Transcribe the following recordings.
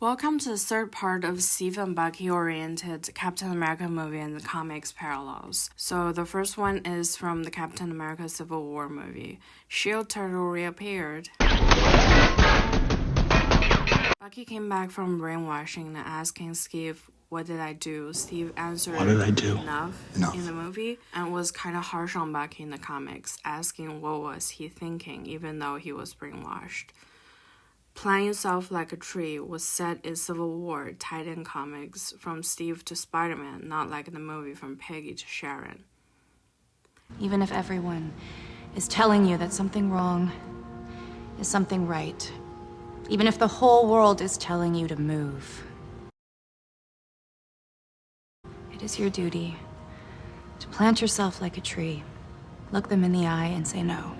Welcome to the third part of Steve and Bucky-oriented Captain America movie and the comics parallels. So the first one is from the Captain America Civil War movie. Shield Turtle reappeared. Bucky came back from brainwashing and asking Steve, "What did I do?" Steve answered, "What did I do? Enough in the movie, and was kind of harsh on Bucky in the comics, asking what was he thinking even though he was brainwashed. Plant Yourself Like a Tree was set in Civil War Titan comics from Steve to Spider-Man, not like the movie from Peggy to Sharon. Even if everyone is telling you that something wrong is something right, even if the whole world is telling you to move, it is your duty to plant yourself like a tree, look them in the eye and say no.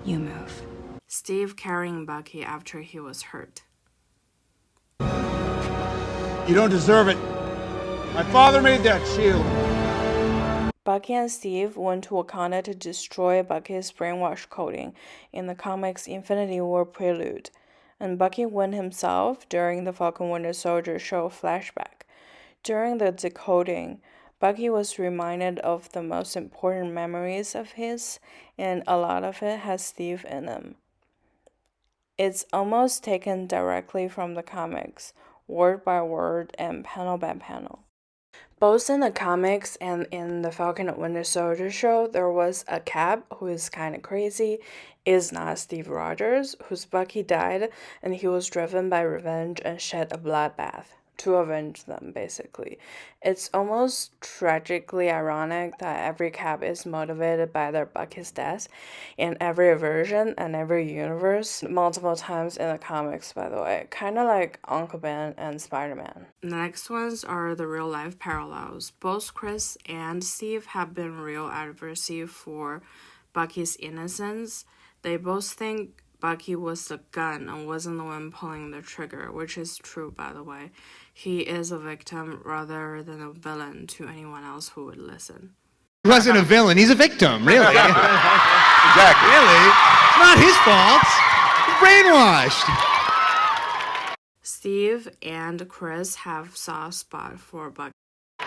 You move. Steve carrying Bucky after he was hurt. You don't deserve it. My father made that shield. Bucky and Steve went to Wakanda to destroy Bucky's brainwash coding in the comics Infinity War Prelude, and Bucky went himself during the Falcon Winter Soldier show flashback. During the decoding, Bucky was reminded of the most important memories of his, and a lot of it has Steve in them. It's almost taken directly from the comics, word by word and panel by panel. Both in the comics and in the Falcon and Winter Soldier show, there was a Cap who is kind of crazy, is not Steve Rogers, whose Bucky died, and he was driven by revenge and shed a bloodbath to avenge them, basically. It's almost tragically ironic that every Cap is motivated by their Bucky's death in every version and every universe, multiple times in the comics, by the way. Kind of like Uncle Ben and Spider-Man. The next ones are the real-life parallels. Both Chris and Steve have been real adversary for Bucky's innocence. They both think Bucky was the gun and wasn't the one pulling the trigger, which is true, by the way. He is a victim rather than a villain to anyone else who would listen. He wasn't a villain, he's a victim, really. Exactly. Really? It's not his fault. He's brainwashed. Steve and Chris have soft spot for Bucky.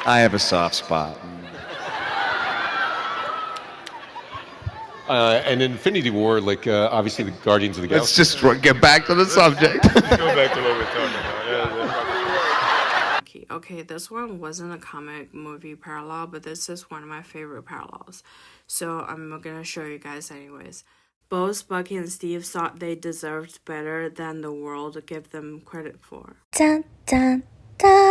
I have a soft spot. And Infinity War, obviously the Guardians of the Let's Galaxy. just get back to the subject. Go back to what we're talking about. Okay, this one wasn't a comic movie parallel, but this is one of my favorite parallels. So I'm gonna show you guys anyways. Both Bucky and Steve thought they deserved better than the world gave them credit for. Dun, dun, dun.